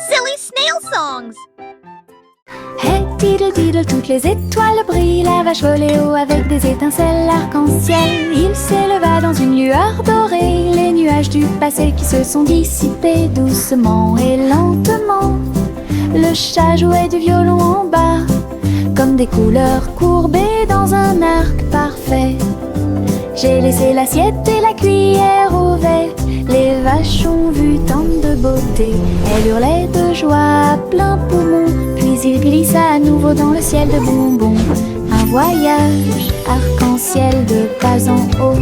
Silly snail songs! Hey diddle diddle, toutes les étoiles brillent. La vache volait haut avec des étincelles arc-en-ciel. Il s'éleva dans une lueur dorée. Les nuages du passé qui se sont dissipés doucement et lentement. Le chat jouait du violon en bas, comme des couleurs courbées dans un arc parfait. J'ai laissé l'assiette et la cuillère ouvertes. Les vaches ont vu tant de beauté. Elles hurlaient de joie à plein poumon. Puis il glissa à nouveau dans le ciel de bonbons. Un voyage arc-en-ciel de pas en haut.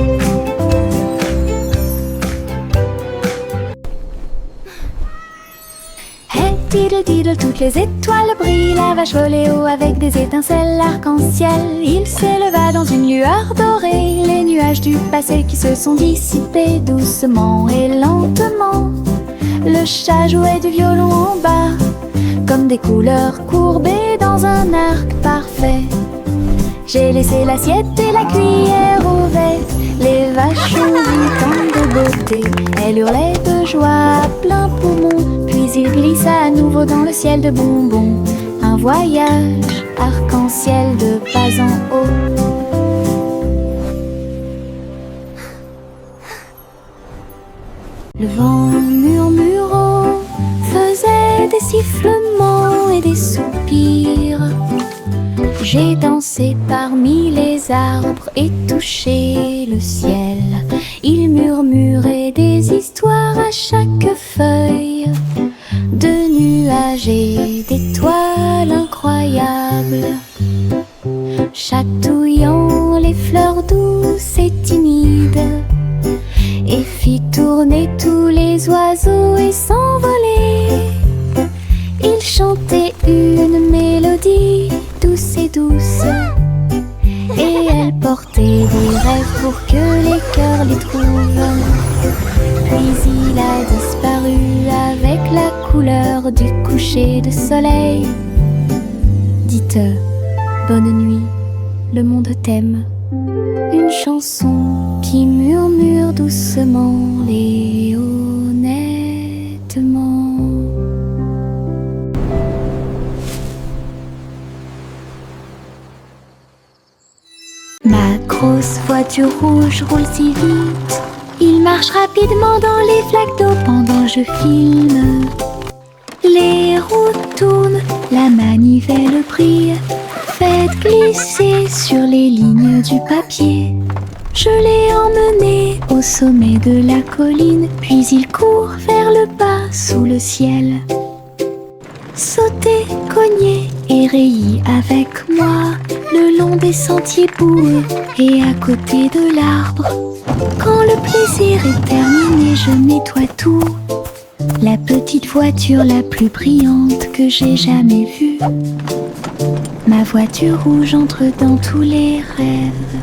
Hey diddle diddle, toutes les étoiles brillent. La vache volait haut avec des étincelles arc-en-ciel. Il s'éleva dans une lueur dorée. Les nuages du passé qui se sont dissipés doucement et lentement. Le chat jouait du violon en bas, comme des couleurs courbées dans un arc parfait. J'ai laissé l'assiette et la cuillère ouvertes. Les vaches ont vu tant de beauté. Elles hurlaient de joie à plein poumon. Puis il glissa à nouveau dans le ciel de bonbons. Un voyage arc-en-ciel de pas en haut. Le vent murmurant faisait des sifflements et des soupirs. J'ai dansé parmi les arbres et touché le ciel. Il murmurait des histoires à chaque feuille, de nuages et d'étoiles incroyables, chatouillant les fleurs douces et timides, et fit tourner tous les oiseaux et s'envoler. Il chantait une mélodie douce et douce, et elle portait des rêves pour que les cœurs les trouvent. Puis il a disparu avec la couleur du coucher de soleil. Dites bonne nuit, le monde t'aime. Une chanson qui murmure doucement et honnêtement. Ma grosse voiture rouge roule si vite. Il marche rapidement dans les flaques d'eau pendant que je filme. Les roues tournent, la manivelle brille. Faites glisser sur les lignes du papier. Je l'ai emmené au sommet de la colline. Puis il court vers le bas sous le ciel. Sauter, cogner et rayer avec moi le long des sentiers boueux et à côté de l'arbre. Quand le plaisir est terminé, je nettoie tout. La petite voiture la plus brillante que j'ai jamais vue. Ma voiture rouge entre dans tous les rêves.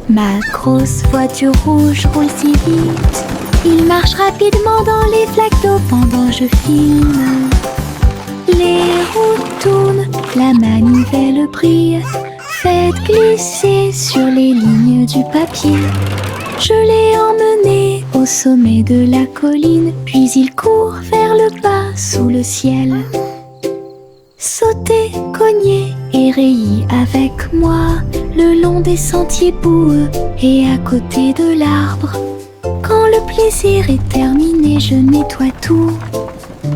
Ma grosse voiture rouge roule si vite. Il marche rapidement dans les flaques d'eau pendant que je filme. Les roues tournent, la manivelle brille. Faites glisser sur les lignes du papier. Je l'ai emmené au sommet de la colline. Puis il court vers le bas sous le ciel. Sauter, cogner et rayer avec moi le long des sentiers boueux et à côté de l'arbre. Quand le plaisir est terminé, je nettoie tout.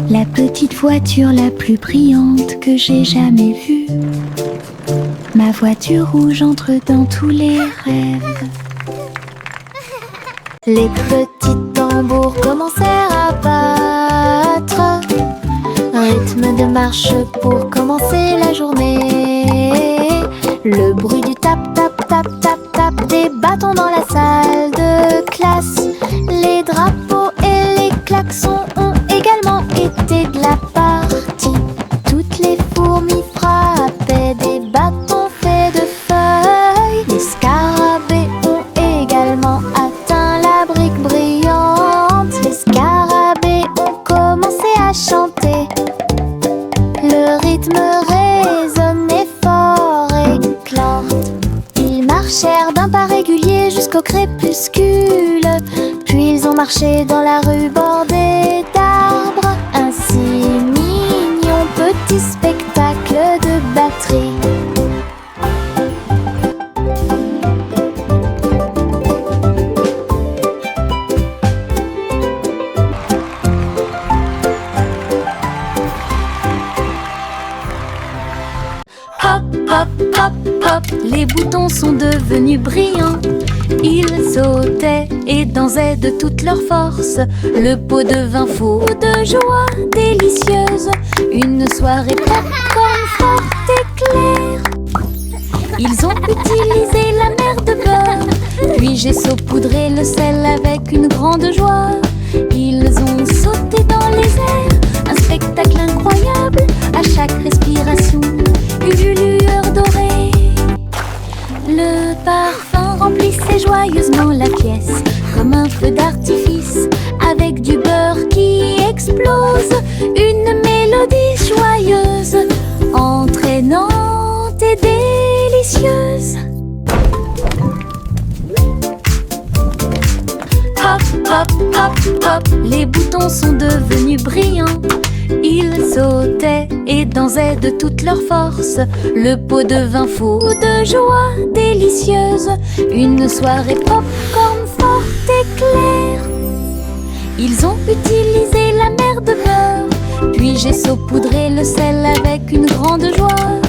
La petite voiture la plus brillante que j'ai jamais vue. Ma voiture rouge entre dans tous les rêves. Les petits tambours commencèrent à battre, rythme de marche pour commencer la journée. Le bruit du tap tap tap tap tap des bâtons dans la salle de classe. Les drapeaux et les klaxons ont également été de la partie. Toutes les fourmis frappaient des bâtons faits de feuilles. Les scarabées ont également atteint la brique brillante. Les scarabées ont commencé à chanter. Le rythme résonnait fort et clante. Ils marchèrent d'un pas régulier jusqu'au crépuscule. Puis ils ont marché dans la rue bordée d'arbres. arbres. Un si mignon petit spectacle de batterie. Hop, hop, hop, hop, les boutons sont devenus brillants. Ils sautaient et dansaient de toute leur force. Le pot devint fou de joie délicieuse. Une soirée popcorn forte et claire. Ils ont utilisé la mer de beurre, puis j'ai saupoudré le sel avec une grande joie. Ils ont sauté dans les airs, un spectacle incroyable. À chaque respiration, une lueur dorée. Le parfum remplissait joyeusement la pièce, comme un feu d'artifice, avec du beurre qui explose. Une mélodie joyeuse, entraînante et délicieuse. Hop, hop, hop, hop, les boutons sont devenus brillants. Ils sautaient et dansaient de toute leur force. Le pot devint fou de joie délicieuse. Une soirée popcorn forte et claire. Ils ont utilisé la mer de beurre, puis j'ai saupoudré le sel avec une grande joie.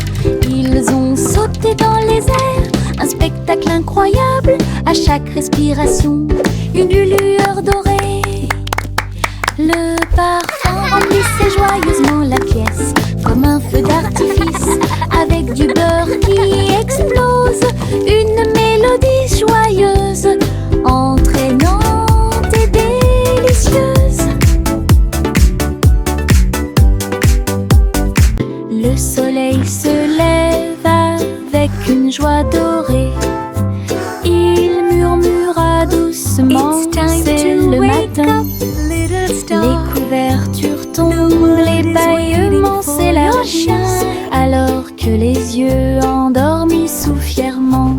Ils ont sauté dans les airs, un spectacle incroyable. À chaque respiration, une lueur dorée. Le parfum remplissait joyeusement la pièce, comme un feu d'artifice, avec du beurre qui explose. Une mélodie joyeuse, entraînante et délicieuse. Le soleil se lève avec une joie dorée. Il murmura doucement, c'est le matin. Les couvertures tombent, les bâillements s'élargissent, alors que les yeux endormis souffrent fièrement.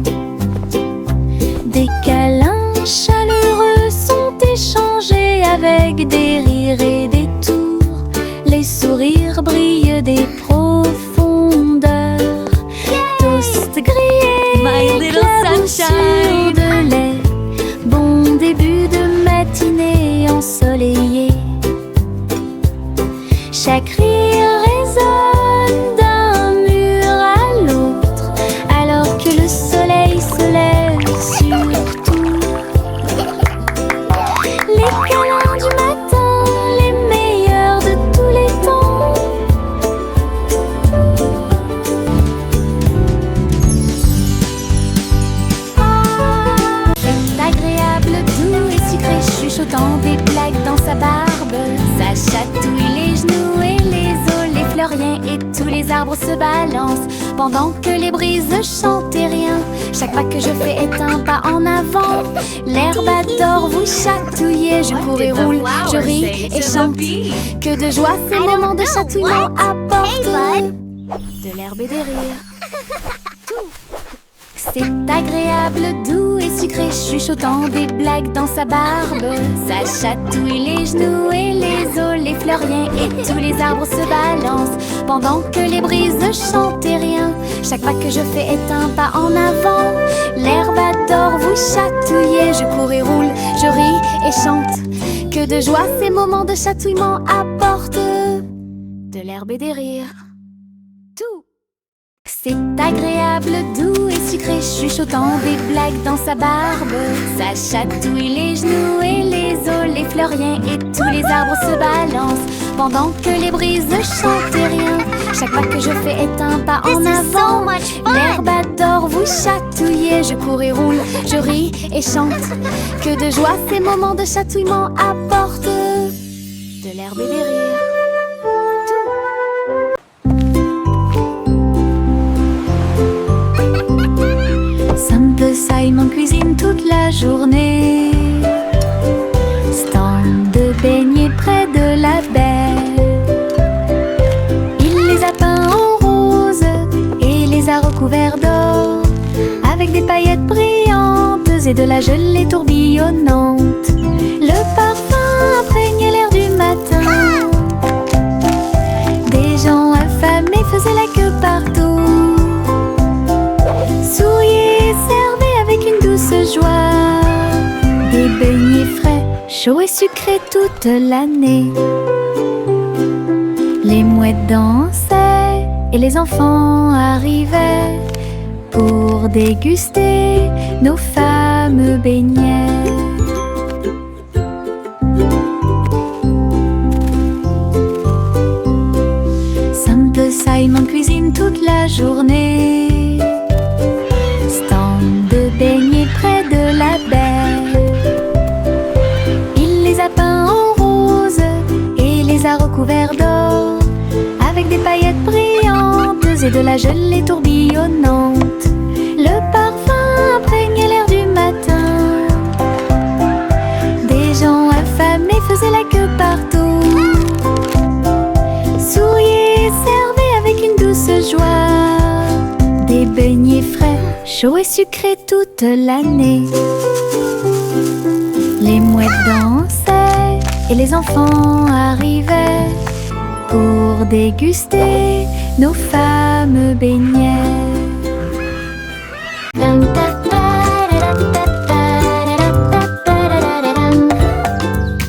Des câlins chaleureux sont échangés avec des rires et des tours. Les sourires brillent des profondeurs. Toast grillé, éclaboussure de lait. Bon début de matinée ensoleillée. Chaque rire résonne d'un mur à l'autre, alors que le soleil se lève sur tout. Les câlins du matin, les meilleurs de tous les temps. C'est agréable, doux et sucré, chuchotant des blagues dans sa barbe. Ça chatouille les genoux et les os, les fleuriens et tous les arbres se balancent pendant que les brises chantent et rien. Chaque pas que je fais est un pas en avant. L'herbe adore vous chatouiller. Je cours et roule, je ris et chante. Que de joie ces moments de chatouillement apportent de l'herbe et des rires. C'est agréable, doux et sucré, chuchotant des blagues dans sa barbe. Ça chatouille les genoux et les os, les fleuriens et tous les arbres se balancent pendant que les brises chantent et rien. Chaque pas que je fais est un pas en avant. L'herbe adore vous chatouiller. Je cours et roule, je ris et chante. Que de joie ces moments de chatouillement apportent de l'herbe et des rires. Tout. C'est agréable, doux et sucré, chuchotant des blagues dans sa barbe. Ça chatouille les genoux et les os, les fleuriens et tous les arbres se balancent pendant que les brises chantent et rien. Chaque pas que je fais est un pas en avant. L'herbe adore vous chatouiller. Je cours et roule, je ris et chante. Que de joie ces moments de chatouillement apportent de l'herbe et des rires. Simon cuisine toute la journée. Stand de beignets près de la baie. Il les a peints en rose et les a recouverts d'or, avec des paillettes brillantes et de la gelée tourbillonnante. Le parfum imprègne l'air du matin. chaud et sucré toute l'année. Les mouettes dansaient et les enfants arrivaient pour déguster nos fameux beignets. Simon cuisine toute la journée. Stand de beignets près de la baie. Il les a peints en rose et les a recouverts d'or, avec des paillettes brillantes et de la gelée tourbillonnante. Le parfum imprégnait l'air du matin. Des gens affamés faisaient la queue partout. Souriaient et servaient avec une douce joie des beignets frais, chauds et sucrés toute l'année. Les mouettes dansaient et les enfants arrivaient pour déguster nos fameux beignets.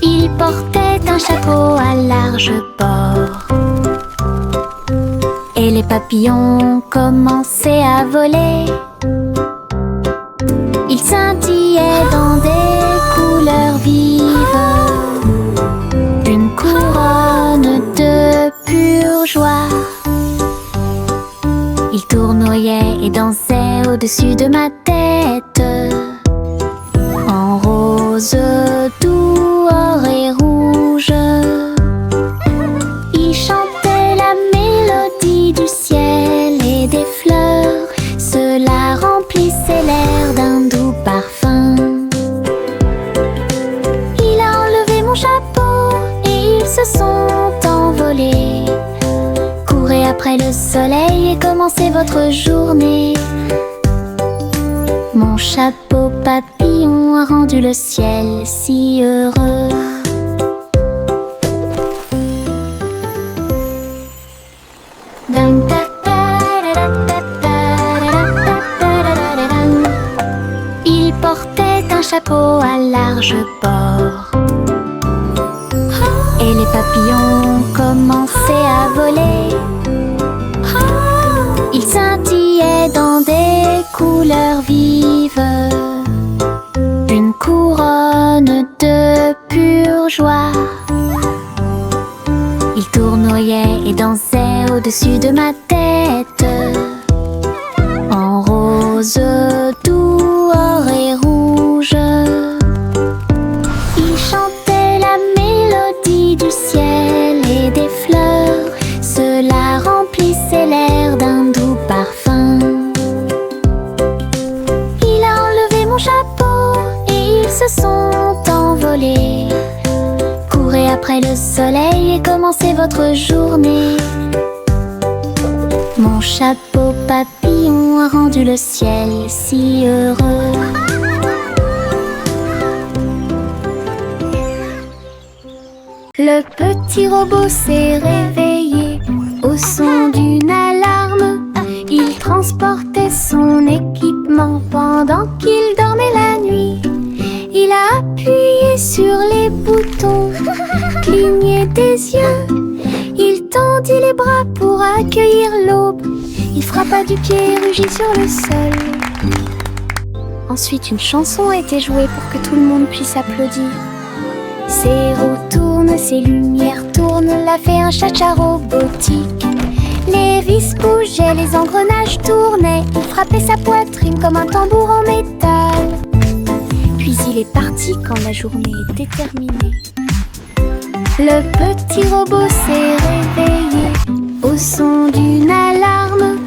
Il portait un chapeau à large bord et les papillons commençaient à voler. Ils scintillaient dans des couleurs vives, une couronne de pure joie. Ils tournoyaient et dansaient au-dessus de ma tête, en rose, doux, or et rouge. Ils chantaient la mélodie du ciel et des fleurs. Cela remplissait l'air d'un doux parfum. Il a enlevé mon chapeau et ils se sont envolés. Courez après le soleil et commencez votre journée. Mon chapeau papillon a rendu le ciel si heureux. Il portait un chapeau à large bord et les papillons commençaient à voler. Ils scintillaient dans des couleurs vives, une couronne de pure joie. Ils tournoyaient et dansaient au-dessus de ma tête, en rose, doux, or et rouge. Ils chantaient la mélodie du ciel et des fleurs. Cela remplissait l'air d'un doux parfum. Il a enlevé mon chapeau et ils se sont envolés. Courez après le soleil et commencez votre journée. Mon chapeau papillon a rendu le ciel si heureux. Le petit robot s'est réveillé au son d'une alarme. Il transportait son équipement pendant qu'il dormait la nuit. Il a appuyé sur les boutons, cligné des yeux. Il tendit les bras pour accueillir l'aube. Il frappa du pied et rugit sur le sol. Ensuite, une chanson a été jouée pour que tout le monde puisse applaudir. Ses roues tournent, ses lumières tournent, l'a fait un cha-cha robotique. Les vis bougeaient, les engrenages tournaient. Il frappait sa poitrine comme un tambour en métal. Puis il est parti quand la journée était terminée. Le petit robot s'est réveillé au son d'une alarme.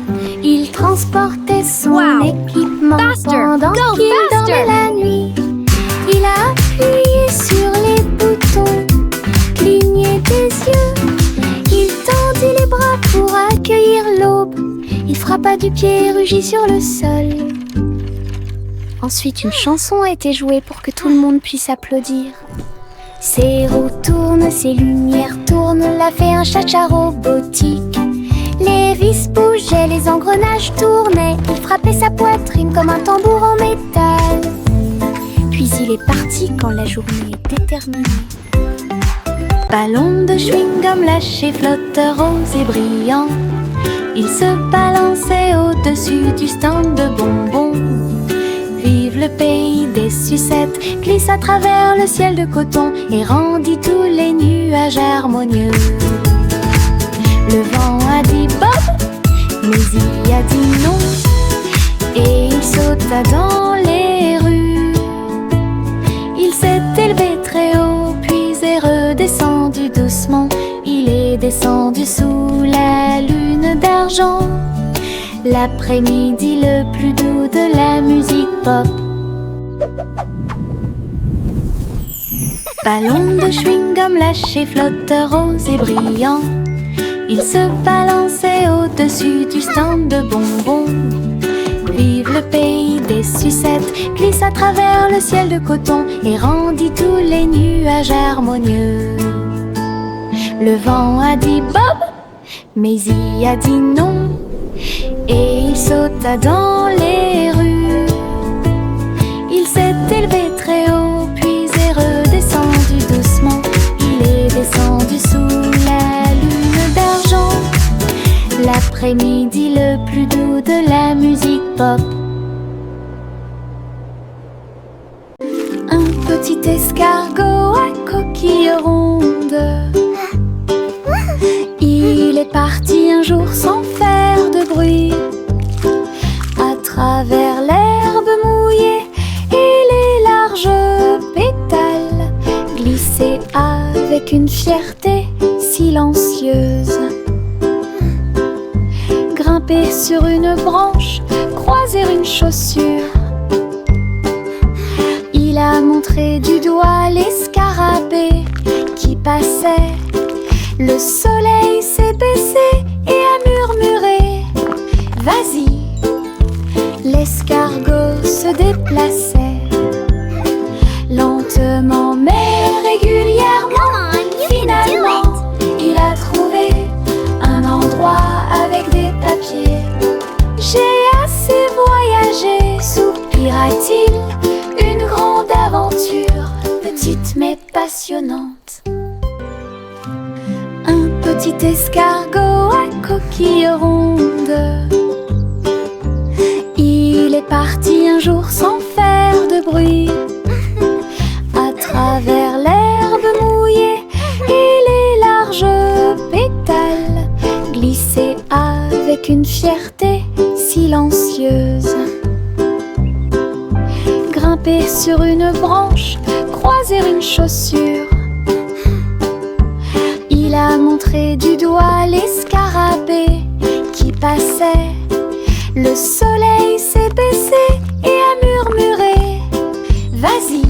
Il transportait son équipement pendant qu'il dormait la nuit. Il a appuyé sur les boutons, cligné des yeux. Il tendit les bras pour accueillir l'aube. Il frappa du pied et rugit sur le sol. Ensuite, une chanson a été jouée pour que tout le monde puisse applaudir. Ses roues tournent, ses lumières tournent, l'a fait un cha-cha robotique. Les vis bougeaient, les engrenages tournaient. Il frappait sa poitrine comme un tambour en métal. Puis s'il est parti quand la journée est déterminée. Ballon de chewing-gum lâché, flotteur rose et brillant, il se balançait au-dessus du stand de bonbons. Vive le pays des sucettes, glisse à travers le ciel de coton et rendit tous les nuages harmonieux. Le vent a dit Bob, mais il a dit non, et il sauta dans les rues. Il s'est élevé très haut, puis est redescendu doucement. Il est descendu sous la lune d'argent. L'après-midi le plus doux de la musique pop. Ballon de chewing-gum lâché, flotteur rose et brillant, il se balançait au-dessus du stand de bonbons. Vive le pays des sucettes, glisse à travers le ciel de coton et rendit tous les nuages harmonieux. Le vent a dit Bob, mais il a dit non, et il sauta dans les rues. Il s'est élevé très haut, puis est redescendu doucement. Il est descendu sous la lune d'argent. L'après-midi le plus doux de la musique pop. Un petit escargot à coquille ronde, il est parti un jour sans faire de bruit, à travers l'herbe mouillée et les larges pétales, glisser avec une fierté silencieuse. Grimper sur une branche, croiser une chaussure. Il a montré du doigt les scarabées qui passaient. Le soleil s'est baissé et a murmuré vas-y. L'escargot se déplaçait lentement mais régulièrement. Finalement, il a trouvé un endroit avec des papiers. J'ai assez voyagé, soupira-t-il. Une grande aventure, petite mais passionnante. Un petit escargot à coquille ronde, il est parti un jour sans faire de bruit, à travers l'herbe mouillée et les larges pétales, glisser avec une fierté silencieuse. Grimper sur une branche, croiser une chaussure. Il a montré du doigt les scarabées qui passaient. Le soleil s'est baissé et a murmuré vas-y.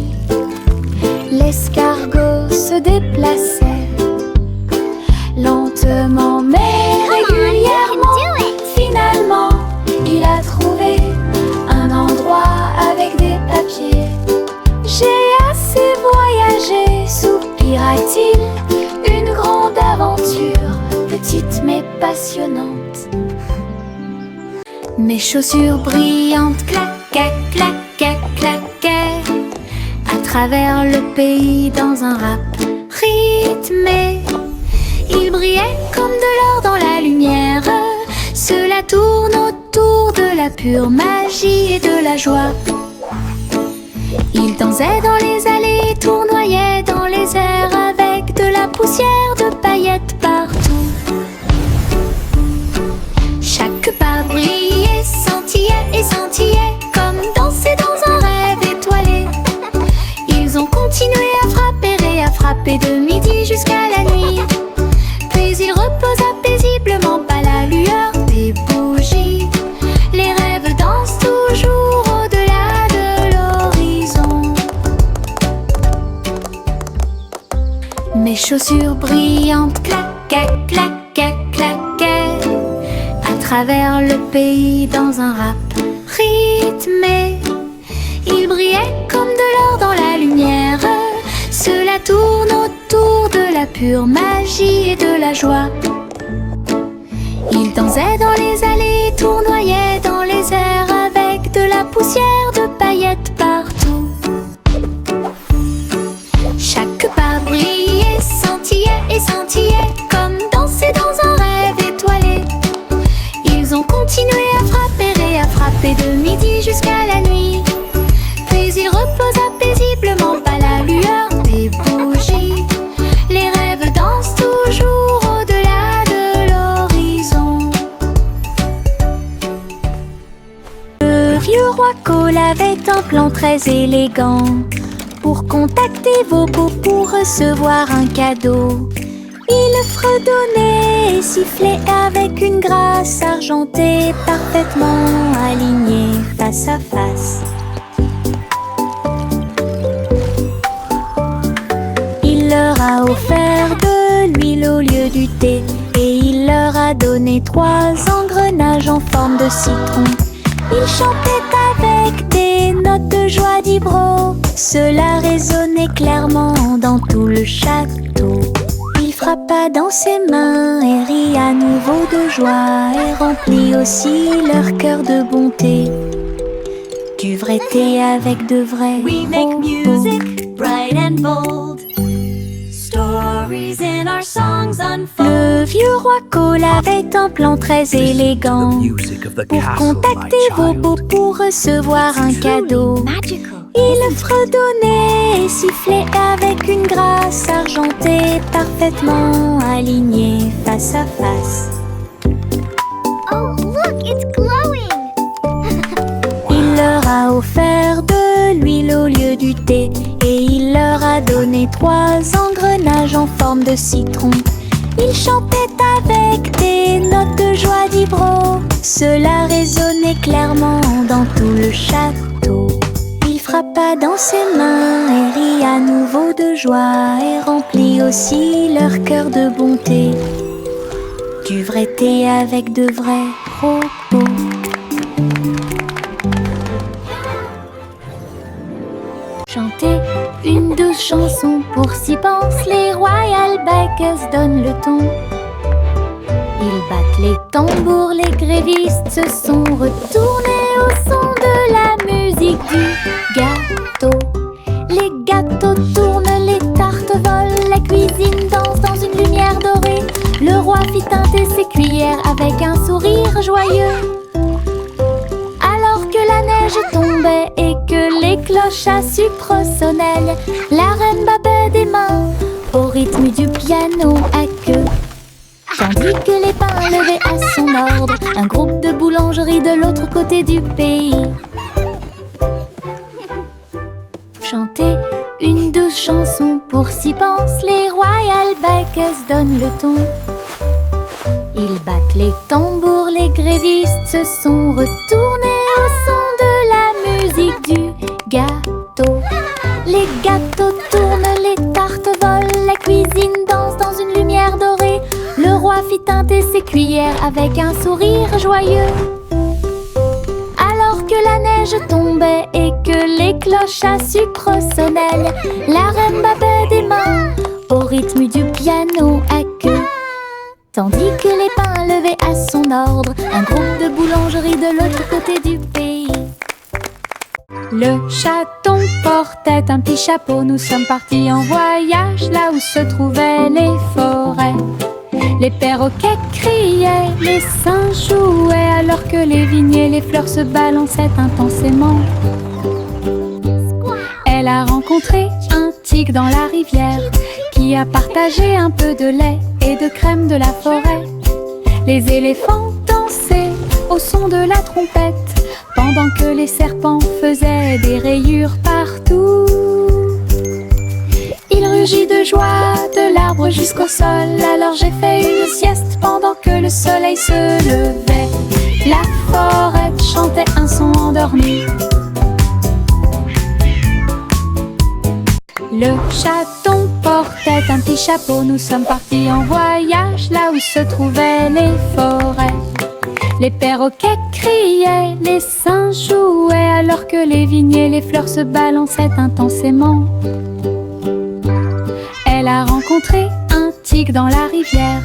L'escargot se déplaçait lentement mais régulièrement. Finalement, il a trouvé un endroit avec des papiers. J'ai assez voyagé, soupira-t-il. Une grande aventure, petite mais passionnante. Mes chaussures brillantes claquaient, claquaient, claquaient à travers le pays dans un rap rythmé. Ils brillaient comme de l'or dans la lumière. Cela tourne autour de la pure magie et de la joie. Ils dansaient dans les allées, tournoyaient dans les airs avec de la poussière de paillettes partout. Chaque pas brillait, scintillait et scintillait comme danser dans un rêve étoilé. Ils ont continué à frapper et à frapper de midi jusqu'à la nuit. Puis il reposa paisiblement à la lueur des bougies. Les rêves dansent toujours au-delà de l'horizon. Mes chaussures brillantes claquaient, claquaient, claquaient à travers le pays dans un rap rythmé. Ils brillaient comme de l'or dans la lumière. Cela tourne autour de la pure magie et de la joie. Ils dansaient dans les allées, tournoyaient dans les airs avec de la poussière de paillettes partout. avait un plan très élégant pour contacter vos beaux pour recevoir un cadeau. Il fredonnait et sifflait avec une grâce argentée, parfaitement alignée face à face. Il leur a offert de l'huile au lieu du thé et il leur a donné 3 engrenages en forme de citron. Il chantait avec des notes de joie d'Ibro. Cela résonnait clairement dans tout le château. Il frappa dans ses mains et rit à nouveau de joie et remplit aussi leur cœur de bonté. Du vrai thé avec de vrais We make music bright and bold. Stories in our songs unfold. Le vieux roi Cole avait un plan très élégant pour contacter vos beaux pour recevoir un cadeau. Magical. Il fredonnait et sifflait avec une grâce argentée, parfaitement alignée face à face. Oh, look, it's glowing. Il leur a offert de l'huile au lieu du thé et il leur a donné 3 engrenages en forme de citron. Il chantait avec des notes de joie d'Ibro. Cela résonnait clairement dans tout le château. Il frappa dans ses mains et rit à nouveau de joie et remplit aussi leur cœur de bonté. Du vrai thé avec de vrais propos. Chanter une douce chanson pour s'y pensent les Royal Bakers donnent le ton. Ils battent les tambours, les grévistes se sont retournés au son de la musique du gâteau. Les gâteaux tournent, les tartes volent, la cuisine danse dans une lumière dorée. Le roi fit teinter ses cuillères avec un sourire joyeux. Alors que la neige tombait et que les cloches à sucre sonnaient, la reine battait des mains au rythme du piano à queue. Tandis que les pains levaient à son ordre un groupe de boulangeries de l'autre côté du pays. Chanter une douce chanson pour s'y pensent les Royal Bakers donnent le ton. Ils battent les tambours, les grévistes se sont retournés au son de la musique du gâteau. Les gâteaux tournent, les tartes volent, la cuisine danse dans une lumière dorée. Le roi fit teinter ses cuillères avec un sourire joyeux. Alors que la neige tombait et que les cloches à sucre sonnaient, la reine battait des mains au rythme du piano à queue. Tandis que les pains levaient à son ordre un groupe de boulangeries de l'autre côté du pays. Le chaton portait un petit chapeau. Nous sommes partis en voyage là où se trouvaient les forêts. Les perroquets criaient, les singes jouaient, alors que les vignes et les fleurs se balançaient intensément. Elle a rencontré un tigre dans la rivière qui a partagé un peu de lait et de crème de la forêt. Les éléphants dansaient au son de la trompette pendant que les serpents faisaient des rayures partout. Il rugit de joie de l'arbre jusqu'au sol. Alors j'ai fait une sieste pendant que le soleil se levait. La forêt chantait un son endormi. Le chaton portait un petit chapeau. Nous sommes partis en voyage là où se trouvaient les forêts. Les perroquets criaient, les singes jouaient, alors que les vignes et les fleurs se balançaient intensément. Elle a rencontré un tigre dans la rivière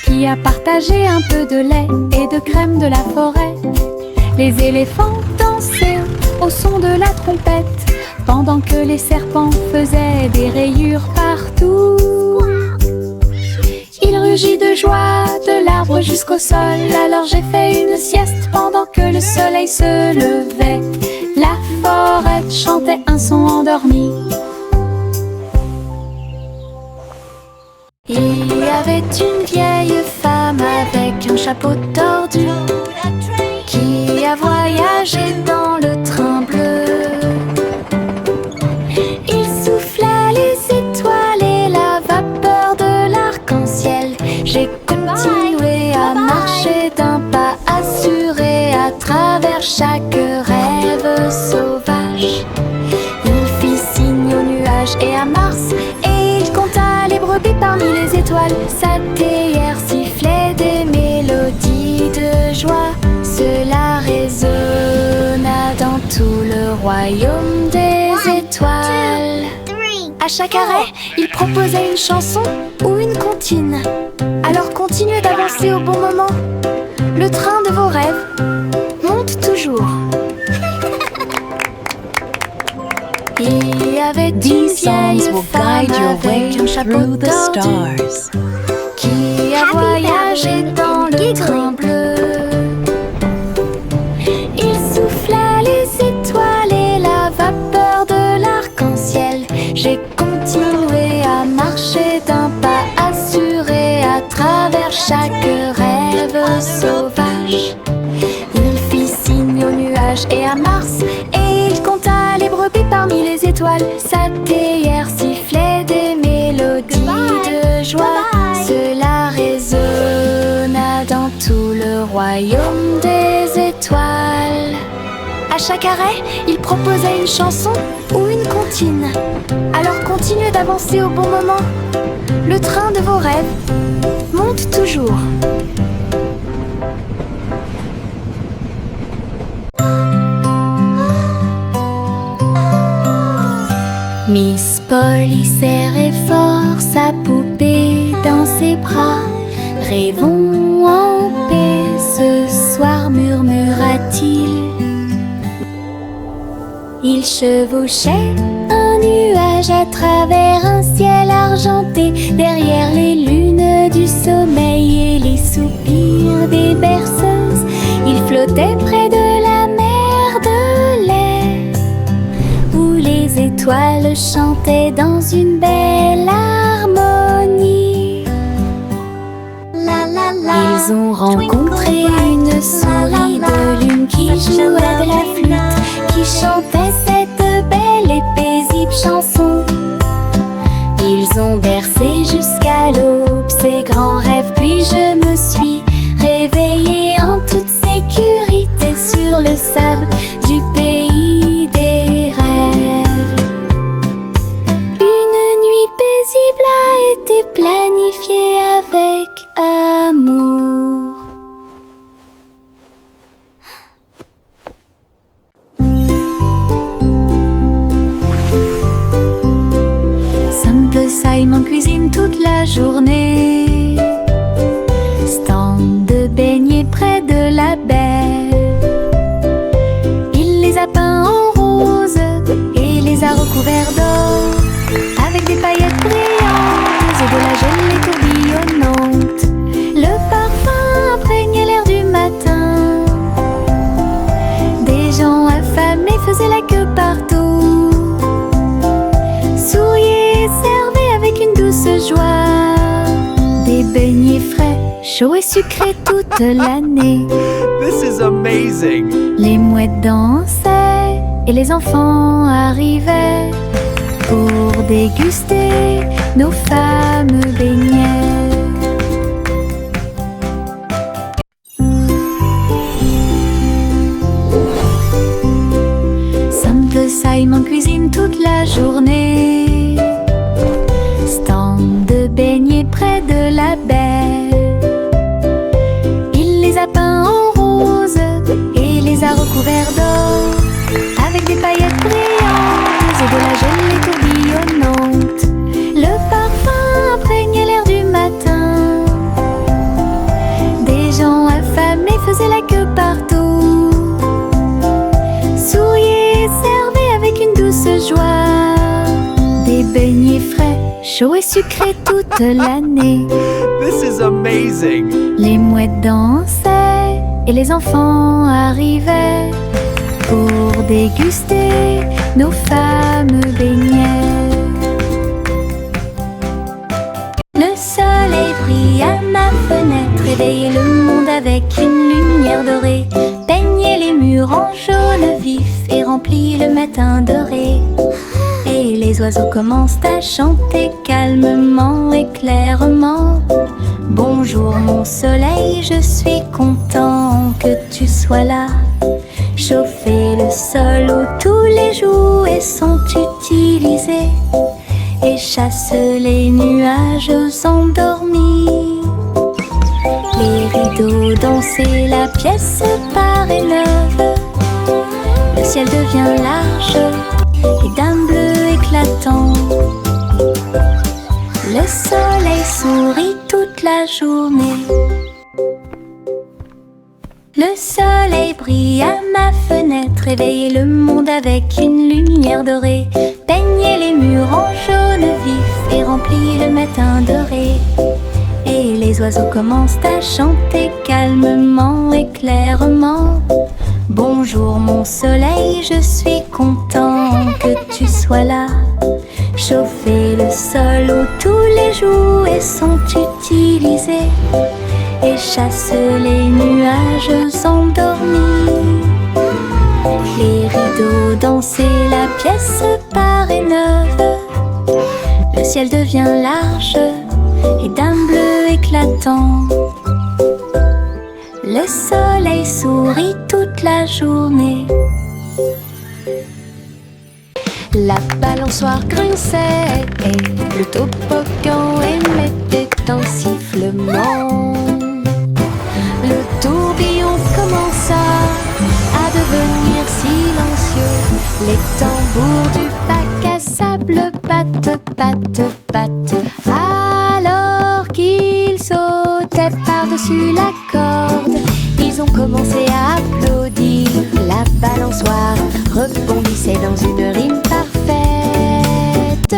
qui a partagé un peu de lait et de crème de la forêt. Les éléphants dansaient au son de la trompette pendant que les serpents faisaient des rayures partout. Il rugit de joie de l'arbre jusqu'au sol. Alors j'ai fait une sieste pendant que le soleil se levait. La forêt chantait un son endormi. Il y avait une vieille femme avec un chapeau tordu qui a voyagé dans le train bleu. travers chaque rêve sauvage. Il fit signe aux nuages et à Mars, et il compta les brebis parmi les étoiles. Sa théière sifflait des mélodies de joie. Cela résonna dans tout le royaume des étoiles. À chaque arrêt, il proposait une chanson ou une comptine. Alors continuez d'avancer au bon moment. Le train de vos rêves monte toujours. Il y avait une These songs vieille will femme guide your way avec un chapeau through the tordu stars. qui a voyagé dans le train bleu. Il souffla les étoiles et la vapeur de l'arc-en-ciel. J'ai continué à marcher d'un pas assuré à travers chaque rêve sauvage. Il fit signe aux nuages et à Mars, et il compta les brebis parmi les étoiles. Sa théière sifflait des mélodies de joie. Cela résonna dans tout le royaume des étoiles. À chaque arrêt, il proposait une chanson ou une comptine. Alors continuez d'avancer au bon moment. Le train de vos rêves monte toujours. Miss Polly serrait fort sa poupée dans ses bras. Rêvons en paix ce soir, murmura-t-il. Il chevauchait un nuage à travers un ciel argenté, derrière les lunes du sommeil et les soupirs des berceuses. Il flottait près de la mer de lait, où les étoiles chantaient dans une belle harmonie. Ils ont rencontré une souris de lune qui jouait de la flûte, qui chantait cette belle et paisible chanson. Ils ont bercé jusqu'à l'aube ces grands rêves, puis je me suis réveillée en toute sécurité sur le sable du pays des rêves. Une nuit paisible a été planifiée avec amour. Simple Simon cuisine toute la journée, stand de beignets près de la baie. Il les a peints en rose et les a recouverts d'or, avec des paillettes brillantes et de la gelée tourbillonnante. Le parfum imprégnait l'air du matin. Des gens affamés faisaient la queue partout, souriaient et servaient avec une douce joie des beignets frais, chauds et sucrés toute l'année. This is amazing! Les mouettes dansaient et les enfants arrivaient pour déguster nos fameux beignets. Simple Simon cuisine toute la journée, stand de beignets près de la baie. Il les a peints en rose et les a recouverts d'or, avec des paillettes brillantes et de la gelée tourbillonnante. Le parfum imprégnait l'air du matin. Des gens affamés faisaient la queue partout, souriaient et servaient avec une douce joie des beignets frais, chauds et sucrés toute l'année. This is amazing! Les mouettes dansaient et les enfants arrivaient pour déguster nos fameux beignets. Le soleil brille à ma fenêtre, réveillait le monde avec une lumière dorée, peignait les murs en jaune vif et remplit le matin doré. Et les oiseaux commencent à chanter calmement et clairement. Bonjour mon soleil, je suis content que tu sois là. chasse les nuages endormis. Les rideaux dansaient, la pièce paraît neuve. Le ciel devient large et d'un bleu éclatant. Le soleil sourit toute la journée. Le soleil brille à ma fenêtre, réveille le monde avec une lumière dorée. Peignez les murs en jaune vif et remplit le matin doré. Et les oiseaux commencent à chanter calmement et clairement. Bonjour mon soleil, je suis content que tu sois là. Chauffer le sol où tous les jouets sont utilisés et chasse les nuages endormis. Les rideaux dansaient, la pièce paraît neuve. Le ciel devient large et d'un bleu éclatant. Le soleil sourit toute la journée. La balançoire grinçait et le toboggan émettait un sifflement. Le tourbillon commença à devenir silencieux. Les tambours du bac à sable battent, battent, battent. Alors qu'ils sautaient par-dessus la corde, ils ont commencé à applaudir. La balançoire rebondissait dans une rime parfaite.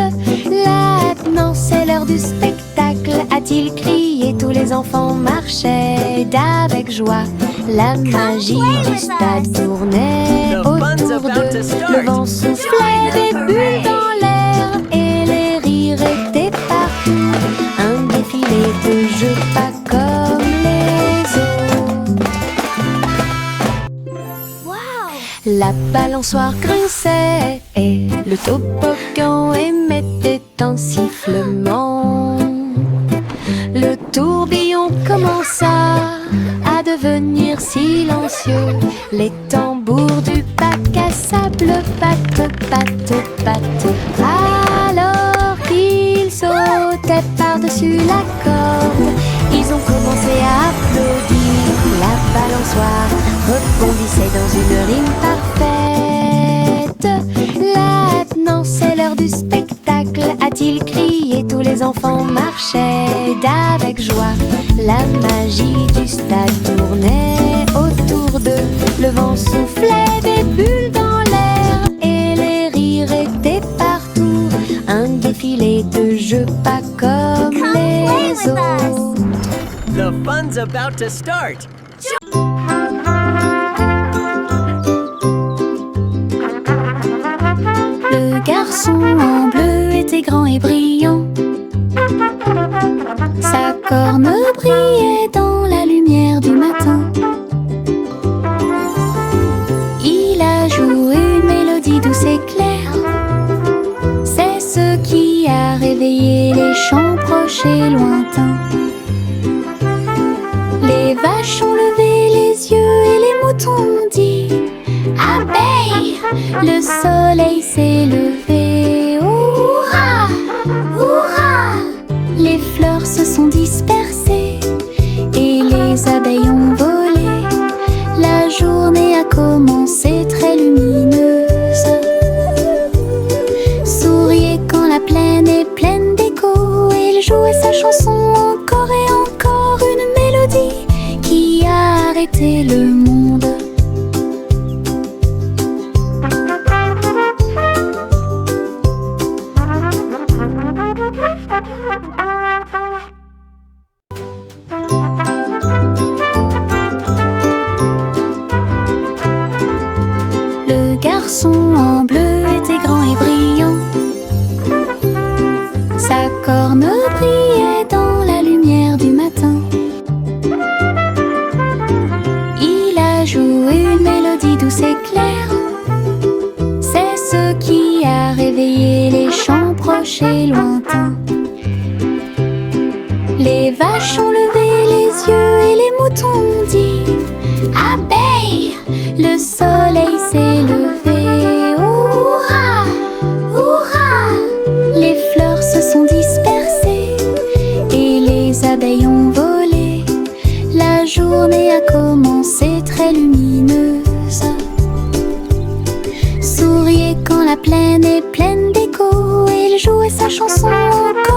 Maintenant c'est l'heure du spectacle, a-t-il crié. Tous les enfants marchaient d'avec joie. La magie du stade tournait autour d'eux. Le vent soufflait des bulles dans l'air et les rires étaient partout. Un défilé de jeux pas comme les autres. La balançoire grinçait et le toboggan émettait un sifflement. Le tourbillon commença à devenir silencieux. Les tambours du bac à sable battent, battent, battent. Alors qu'ils sautaient par-dessus la corde, ils ont commencé à applaudir. La balançoire rebondissait dans une rime parfaite. Maintenant c'est l'heure du spectacle, a-t-il crié. Tous les enfants marchaient d'avec joie. La magie du stade tournait autour d'eux. Le vent soufflait des bulles dans l'air et les rires étaient partout. Un défilé de jeux pas comme les autres. The fun's about to start. Le garçon en bleu était grand et brillant. Sa corne brillait dans la lumière du matin. Il a joué une mélodie douce et claire. C'est ce qui a réveillé les chants proches et lointains. Les vaches ont levé les yeux et les moutons ont dit abeille, le soleil s'est levé. Hurrah, hurrah. Les fleurs se sont dispersées et les abeilles ont volé. La journée a commencé très lumineuse. Souriez quand la plaine est pleine d'écho. Et il jouait sa chanson encore et encore. Une mélodie qui a arrêté le monde. Le garçon en bleu était grand et brillant. Sa corne brillait dans la lumière du matin. Il a joué une mélodie douce et claire. C'est ce qui a réveillé les chants proches et lointains. Les vaches ont levé les yeux et les moutons ont dit abeille, le soleil s'est levé. Hurrah, hurrah. Les fleurs se sont abeilles ont volé. La journée a commencé très lumineuse. Souriez quand la plaine est pleine d'écho. Il jouait sa chanson au